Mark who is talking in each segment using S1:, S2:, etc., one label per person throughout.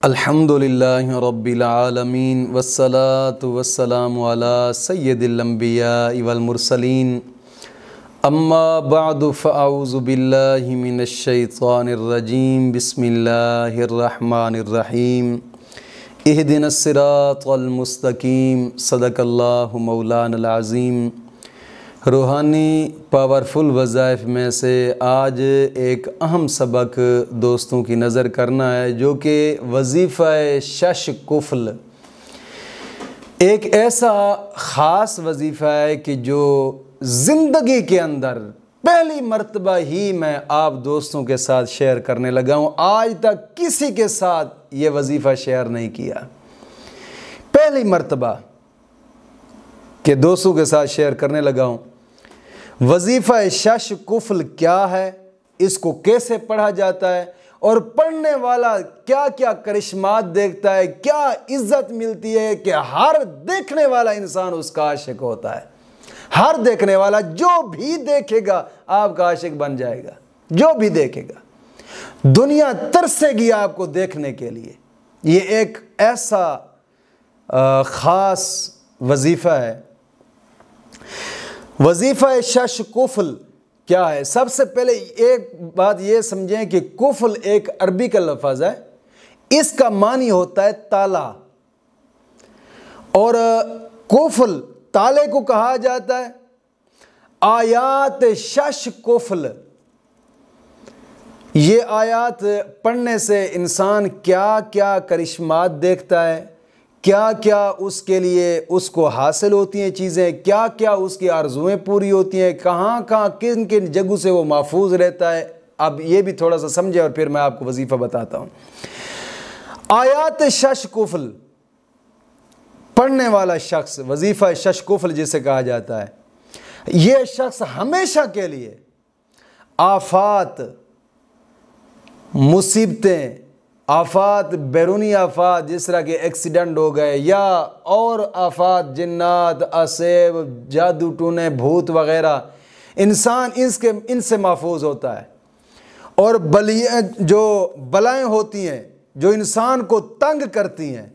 S1: अल्हम्दुलिल्लाहि रब्बिल आलमीन वस्सलातु वस्सलामु अला सय्यिदिल अंबियाइ वल मुरसलीन अम्मा बअदु फ़अऊज़ु बिल्लाहि मिनश शैतानिर रजीम बिस्मिल्लाहिर रहमानिर रहीम इहदिनस सिरातल मुस्तकीम सदक़ल्लाहु मौलानल अज़ीम। रूहानी पावरफुल वज़ाइफ में से आज एक अहम सबक दोस्तों की नज़र करना है, जो कि वज़ीफ़ा शश कुफ़ल एक ऐसा ख़ास वज़ीफ़ा है कि जो ज़िंदगी के अंदर पहली मर्तबा ही मैं आप दोस्तों के साथ शेयर करने लगा हूँ। आज तक किसी के साथ ये वज़ीफ़ा शेयर नहीं किया, पहली मर्तबा के दोस्तों के साथ शेयर करने लगा हूँ। वज़ीफ़ा शश कुफ़ल क्या है, इसको कैसे पढ़ा जाता है और पढ़ने वाला क्या क्या करिश्मात देखता है, क्या इज़्ज़त मिलती है कि हर देखने वाला इंसान उसका आशिक होता है। हर देखने वाला जो भी देखेगा आपका आशिक बन जाएगा, जो भी देखेगा दुनिया तरसेगी आपको देखने के लिए। ये एक ऐसा ख़ास वज़ीफ़ा है। वज़ीफ़ा शश कुफ़ल क्या है? सबसे पहले एक बात ये समझें कि कुफ़ल एक अरबी का लफ्ज़ है, इसका मानी होता है ताला, और कुफ़ल ताले को कहा जाता है। आयात शश कुफ़ल, ये आयात पढ़ने से इंसान क्या क्या करिश्मात देखता है, क्या क्या उसके लिए उसको हासिल होती हैं चीज़ें, क्या क्या उसकी आरज़ुएँ पूरी होती हैं, कहाँ कहाँ किन किन जगहों से वो महफूज रहता है। अब ये भी थोड़ा सा समझे और फिर मैं आपको वजीफ़ा बताता हूँ। आयात शश कुफ़ल पढ़ने वाला शख्स, वजीफ़ा शश कुफ़ल जिसे कहा जाता है, ये शख्स हमेशा के लिए आफात, मुसीबतें, आफात, बैरूनी आफात जिस तरह के एक्सीडेंट हो गए या और आफात, जिन्नात, असेब, जादू टूने, भूत वगैरह, इंसान इनसे महफूज होता है। और जो बलाएँ होती हैं जो इंसान को तंग करती हैं,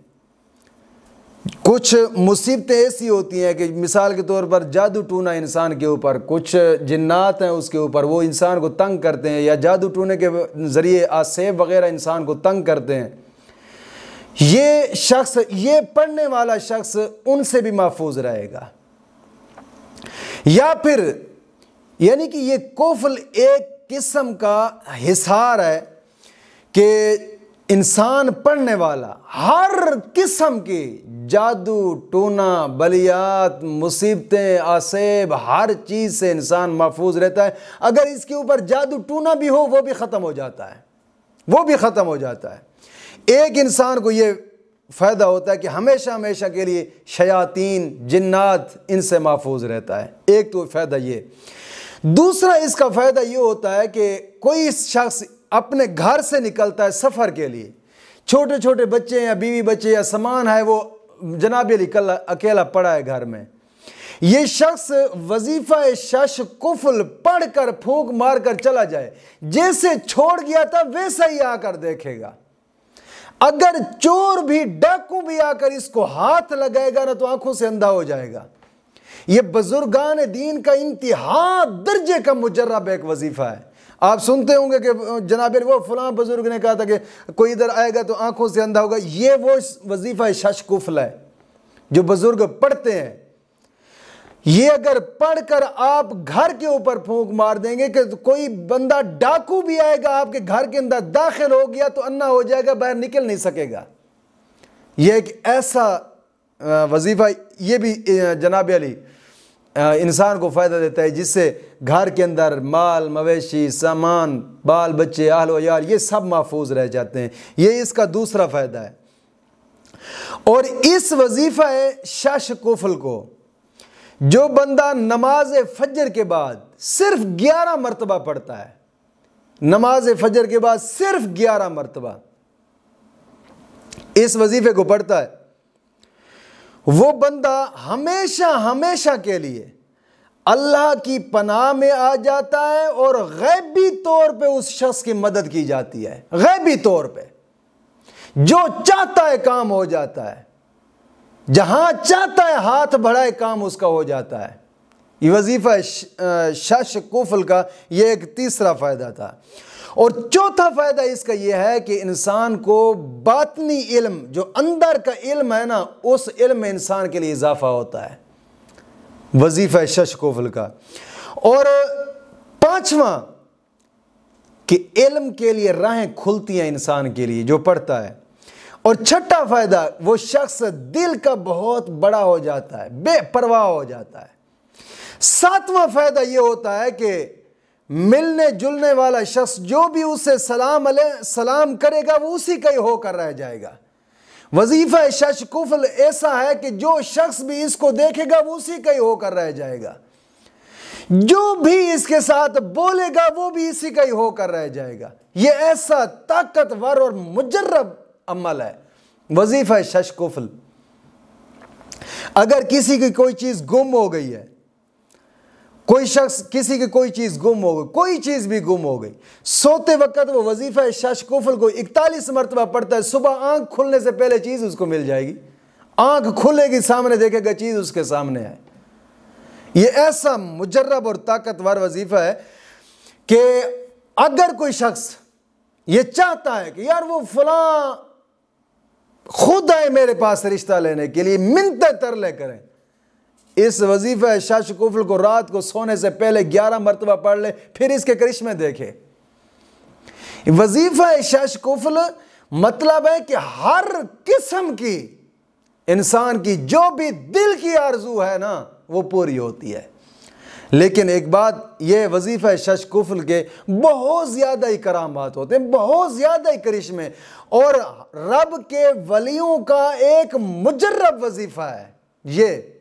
S1: कुछ मुसीबतें ऐसी होती हैं कि मिसाल के तौर पर जादू टूना इंसान के ऊपर, कुछ जिन्नात हैं उसके ऊपर, वो इंसान को तंग करते हैं, या जादू टूने के ज़रिए आसेब वगैरह इंसान को तंग करते हैं। ये शख्स, ये पढ़ने वाला शख्स उनसे भी महफूज रहेगा। या फिर यानी कि ये कुफ़ल एक किस्म का हिसार है कि इंसान पढ़ने वाला हर किस्म की जादू टूना, बलियात, मुसीबतें, आसेब, हर चीज़ से इंसान महफूज रहता है। अगर इसके ऊपर जादू टूना भी हो वो भी ख़त्म हो जाता है, वो भी ख़त्म हो जाता है। एक इंसान को ये फ़ायदा होता है कि हमेशा हमेशा के लिए शयातीन, जिन्नात, इनसे महफूज रहता है। एक तो फ़ायदा ये। दूसरा इसका फ़ायदा ये होता है कि कोई शख्स अपने घर से निकलता है सफ़र के लिए, छोटे छोटे बच्चे या बीवी बच्चे या सामान है, वो जनाब अकेला पड़ा है घर में, ये शख्स वज़ीफ़ा शश कुफ़ल पढ़ कर फूंक मार कर चला जाए, जैसे छोड़ गया था वैसा ही आकर देखेगा। अगर चोर भी, डाकू भी आकर इसको हाथ लगाएगा ना तो आंखों से अंधा हो जाएगा। ये बुजुर्गान दीन का इंतहा दर्जे का मुजर्रब एक वजीफ़ा है। आप सुनते होंगे कि जनाब वो फलां बुजुर्ग ने कहा था कि कोई इधर आएगा तो आंखों से अंधा होगा। ये वो वजीफ़ा शश कुफ़ल है जो बुजुर्ग पढ़ते हैं। ये अगर पढ़कर आप घर के ऊपर फूंक मार देंगे कि कोई बंदा डाकू भी आएगा आपके घर के अंदर दाखिल हो गया तो अन्ना हो जाएगा, बाहर निकल नहीं सकेगा। यह एक ऐसा वजीफ़ा, ये भी जनाब अली इंसान को फ़ायदा देता है, जिससे घर के अंदर माल मवेशी, सामान, बाल बच्चे, अहल व यार, ये सब महफूज रह जाते हैं। ये इसका दूसरा फ़ायदा है। और इस वजीफ़ा शश कुफ़ल को जो बंदा नमाज फजर के बाद सिर्फ 11 मरतबा पढ़ता है, नमाज फजर के बाद सिर्फ 11 मरतबा इस वजीफ़े को पढ़ता है, वो बंदा हमेशा हमेशा के लिए अल्लाह की पनाह में आ जाता है और गैबी तौर पे उस शख्स की मदद की जाती है। गैबी तौर पे जो चाहता है काम हो जाता है, जहां चाहता है हाथ बढ़ाए काम उसका हो जाता है। ये वजीफा शश कुफल का ये एक तीसरा फायदा था। और चौथा फायदा इसका यह है कि इंसान को बातनी इल्म, जो अंदर का इल्म है ना, उस इल्म में इंसान के लिए इजाफा होता है, वजीफा शश कुफल का। और पांचवा कि इल्म के लिए राहें खुलती हैं इंसान के लिए जो पढ़ता है। और छठा फायदा, वो शख्स दिल का बहुत बड़ा हो जाता है, बेपरवाह हो जाता है। सातवां फायदा ये होता है कि मिलने जुलने वाला शख्स जो भी उससे सलाम करेगा वो उसी का ही होकर रह जाएगा। वजीफा शश कुफल ऐसा है कि जो शख्स भी इसको देखेगा वो उसी का ही होकर रह जाएगा, जो भी इसके साथ बोलेगा वो भी इसी का ही होकर रह जाएगा। ये ऐसा ताकतवर और मुजर्रब अमल है वजीफा शश कुफल। अगर किसी की कोई चीज गुम हो गई है, कोई शख्स किसी की कोई चीज गुम हो गई, कोई चीज भी गुम हो गई, सोते वक्त वो वजीफा शश कुफल को 41 मरतबा पढ़ता है, सुबह आंख खुलने से पहले चीज उसको मिल जाएगी, आंख खुलेगी सामने देखेगा चीज उसके सामने है। ये ऐसा मुजर्रब और ताकतवर वजीफा है कि अगर कोई शख्स ये चाहता है कि यार वो फलां खुद आए मेरे पास रिश्ता लेने के लिए, मिन्नतें तरले करें, इस वजीफा शश कुफल को रात को सोने से पहले 11 मरतबा पढ़ ले, फिर इसके करिश्मे देखे। वजीफा शश कुफल मतलब है कि हर किस्म की इंसान की जो भी दिल की आरजू है ना वो पूरी होती है। लेकिन एक बात, ये वजीफा शश कुफल के बहुत ज़्यादा ही करामात होते हैं, बहुत ज़्यादा ही करिश्मे, और रब के वलियों का एक मुजर्रब वजीफा है ये।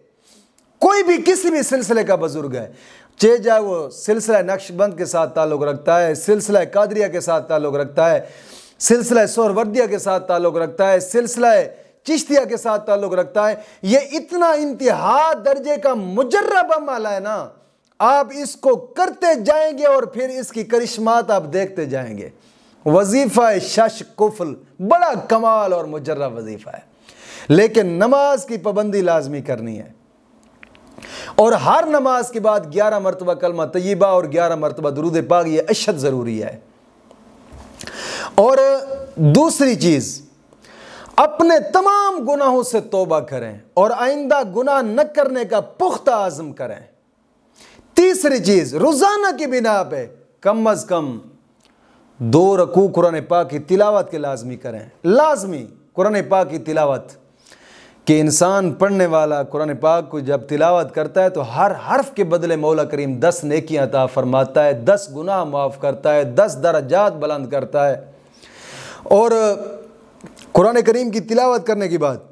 S1: कोई भी किसी भी सिलसिले का बुजुर्ग है, चाहे वो सिलसिला नक्शबंद के साथ ताल्लुक़ रखता है, सिलसिला कादरिया के साथ ताल्लुक़ रखता है, सिलसिला सोहरवर्दिया के साथ ताल्लुक़ रखता है, सिलसिला चिश्तिया के साथ ताल्लुक़ रखता है, ये इतना इंतहा दर्जे का मुजर्रब अमल है ना, आप इसको करते जाएंगे और फिर इसकी करिश्मात आप देखते जाएंगे। वजीफा शश कुफल बड़ा कमाल और मुजर्रब वजीफा है। लेकिन नमाज की पाबंदी लाजमी करनी है, और हर नमाज के बाद 11 मरतबा कलमा तय्यबा और 11 मरतबा दुरूद पाक, ये अशद ज़रूरी है। और दूसरी चीज़, अपने तमाम गुनाहों से तौबा करें और आइंदा गुनाह न करने का पुख्ता आज़म करें। तीसरी चीज़, रोज़ाना की बिना पे कम अज़ कम 2 रकू कुरान पाक की तिलावत के लाजमी करें। लाजमी कुरान पाक की तिलावत, कि इंसान पढ़ने वाला कुरान पाक को जब तिलावत करता है तो हर हर्फ के बदले मौला करीम 10 नेकियां अता फरमाता है, 10 गुनाह माफ़ करता है, 10 दर्जात बुलंद करता है। और कुरान करीम की तिलावत करने के बाद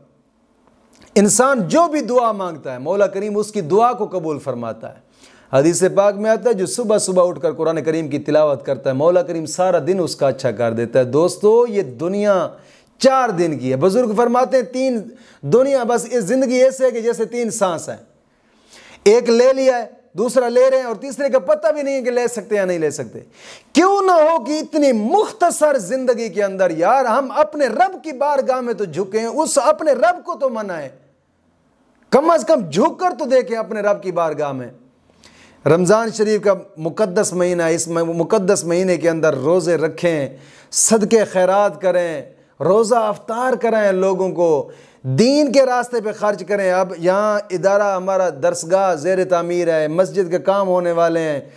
S1: इंसान जो भी दुआ मांगता है मौला करीम उसकी दुआ को कबूल फरमाता है। हदीस पाक में आता है जो सुबह सुबह उठकर कुरान करीम की तिलावत करता है मौला करीम सारा दिन उसका अच्छा कर देता है। दोस्तों, ये दुनिया 4 दिन की है। बुजुर्ग फरमाते हैं 3 दुनिया, बस इस जिंदगी ऐसे है कि जैसे 3 सांस है, एक ले लिया है, दूसरा ले रहे हैं, और तीसरे का पता भी नहीं है कि ले सकते या नहीं ले सकते। क्यों ना हो कि इतनी मुख्तसर जिंदगी के अंदर यार हम अपने रब की बारगाह में तो झुके हैं, उस अपने रब को तो मनाएं, कम अज कम झुक कर तो देखें अपने रब की बारगाह में। रमज़ान शरीफ का मुकद्दस महीना है, इस मुकद्दस महीने के अंदर रोज़े रखें, सदके खैरात करें, रोज़ा अफ्तार कराएं, लोगों को दीन के रास्ते पे खर्च करें। अब यहाँ इदारा हमारा दरसगाह ज़ेर तामीर है, मस्जिद के काम होने वाले हैं,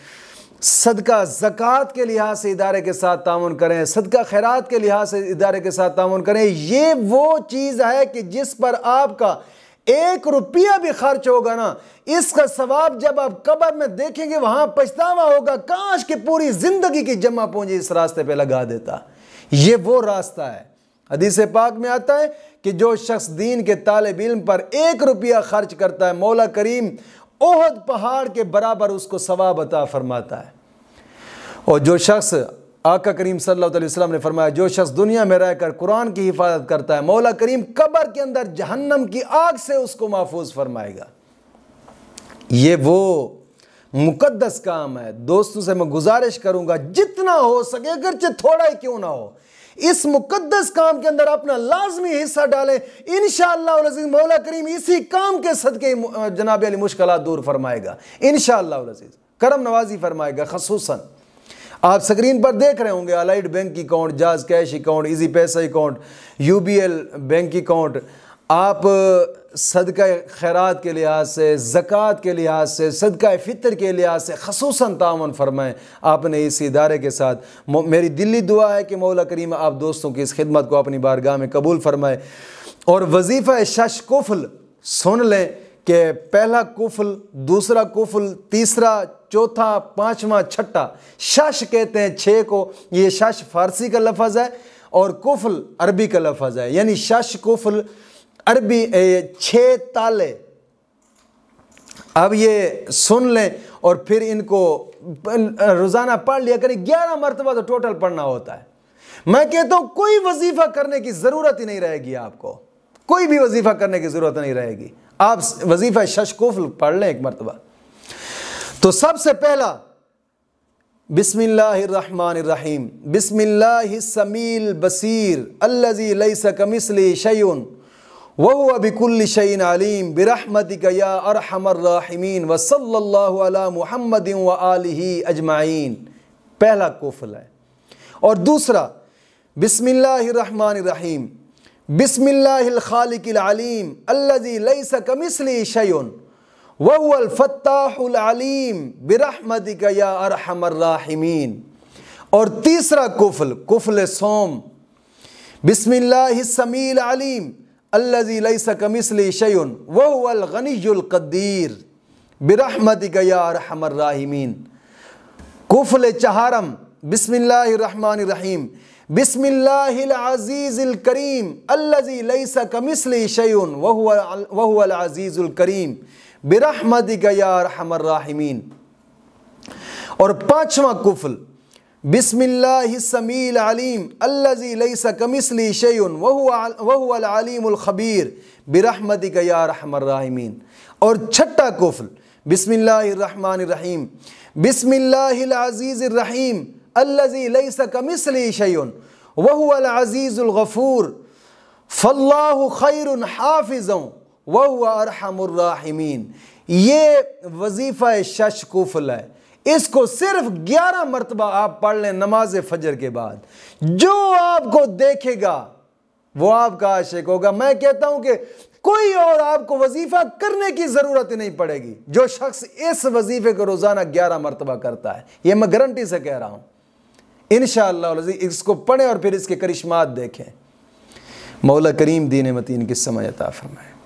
S1: सदका ज़कात के लिहाज से इदारे के साथ तामुन करें, सदका खैरात के लिहाज से इदारे के साथ तामुन करें। ये वो चीज़ है कि जिस पर आपका 1 रुपया भी खर्च होगा ना, इसका सवाब जब आप कब्र में देखेंगे वहाँ पछतावा होगा, काश कि पूरी ज़िंदगी की जमा पूंजी इस रास्ते पे लगा देता। ये वो रास्ता है। हदीस पाक में आता है कि जो शख्स दीन के तालिब इल्म पर 1 रुपया खर्च करता है मौला करीम ओहद पहाड़ के बराबर उसको सवाब अता फरमाता है। और जो शख्स, आका करीम सल्लल्लाहु अलैहि वसल्लम ने फरमाया, जो शख्स दुनिया में रहकर कुरान की हिफाजत करता है मौला करीम कब्र के अंदर जहन्नम की आग से उसको महफूज फरमाएगा। ये वो मुकद्दस काम है। दोस्तों से मैं गुजारिश करूंगा जितना हो सके, अगरचे थोड़ा ही क्यों ना हो, इस मुकद्दस काम के अंदर अपना लाजमी हिस्सा डालें। इंशाअल्लाह अज़ीज़ मौला करीम इसी काम के सदके जनाब अली मुश्किलात दूर फरमाएगा, इंशाअल्लाह अज़ीज़ करम नवाजी फरमाएगा। खसूसन आप स्क्रीन पर देख रहे होंगे अलाइड बैंक अकाउंट, जाज कैश अकाउंट, इजी पैसा अकाउंट, यूबीएल बैंक अकाउंट। आप सदका खैरात के लिहाज से, ज़कात के लिहाज से, सदका फ़ितर के लिहाज से खसूसन तावन फरमाएँ आपने इस इदारे के साथ। मेरी दिली दुआ है कि मौला करीम आप दोस्तों की इस खिदमत को अपनी बारगाह में कबूल फरमाए। और वजीफ़ा शश कुफल सुन लें कि पहला कुफल, दूसरा कुफल, तीसरा, चौथा, पाँचवा, छठा। शश कहते हैं 6 को, ये शश फ़ारसी का लफ्ज़ है और कुफल अरबी का लफ्ज़ है, यानी शश कुफल अरबी 6 ताले। अब ये सुन लें और फिर इनको रोज़ाना पढ़ लिया करें। 11 मरतबा तो टोटल पढ़ना होता है। मैं कहता हूँ कोई वजीफ़ा करने की ज़रूरत ही नहीं रहेगी, आपको कोई भी वजीफ़ा करने की ज़रूरत नहीं रहेगी। आप वजीफ़ा शश कुफल पढ़ लें एक मरतबा। तो सबसे पहला बिस्मिल्लाहिर्रहमानिर्रहीम, बिस्मिल्लाहिस्समील बसीर अल्लज़ी लैसा कमिस्लिही शैउन व हुवा बिकुल्लि शैइन अलीम बिरहमतिका या अरहमर राहिमीन व सल्लल्लाहु अला मुहम्मदिन व आलिही अजमाइन। पहला कुफल है। और दूसरा बिस्मिल्लाहिर्रहमानिर्रहीम, बिस्मिल्लाहिल खालिकिल अलीम अल्लज़ी लैसा कमिस्लिही शैउन व हुवल फत्ताहुल अलीम बिरहमतिका या अरहमर राहिमीन। और तीसरा कुफल, कुफल सोम, बिस्मिल्लाहिस्समील अलीम अल्लज़ी लैसा कमिस्लिही शैउन व हुवल गनियुल क़दीर बिरहमतिका या अरहमर राहिमीन। कुफल चहारम, बिस्मिल्लाहिर्रहमानिर्रहीम, बिस्मिल्लाहिल अज़ीज़िल करीम अल्लज़ी लैसा कमिस्लिही शैउन व हुवल अज़ीज़ुल करीम बिरहमतिका या अरहमर राहिमीन। और पाँचवा कुफल, बिस्मिल्लाहिस्समील अलीम अल्लज़ी लैसा कमिस्लिही शैउन व हुवल अलीमुल खबीर बिरहमतिका या अरहमर राहिमीन। और छठा कुफल, बिस्मिल्लाहिर्रहमानिर्रहीम, बिस्मिल्लाहिल अज़ीज़िर रहीम अल्लज़ी लैसा कमिस्लिही शैउन व हुवल अज़ीज़ुल गफ़ूर फ़ल्लाहु खैरुन हाफ़िज़न व हुवा अरहमुर राहिमीन। ये वजीफ़ा शश कुफल है। इसको सिर्फ 11 मरतबा आप पढ़ लें नमाज फजर के बाद। जो आपको देखेगा वो आपका आशिक होगा। मैं कहता हूं कि कोई और आपको वजीफा करने की जरूरत ही नहीं पड़ेगी जो शख्स इस वजीफे को रोजाना 11 मरतबा करता है। यह मैं गारंटी से कह रहा हूं। इंशाअल्लाह इसको पढ़ें और फिर इसके करिश्मात देखें। मौला करीम दीन मतीन की समझ अता फरमाए।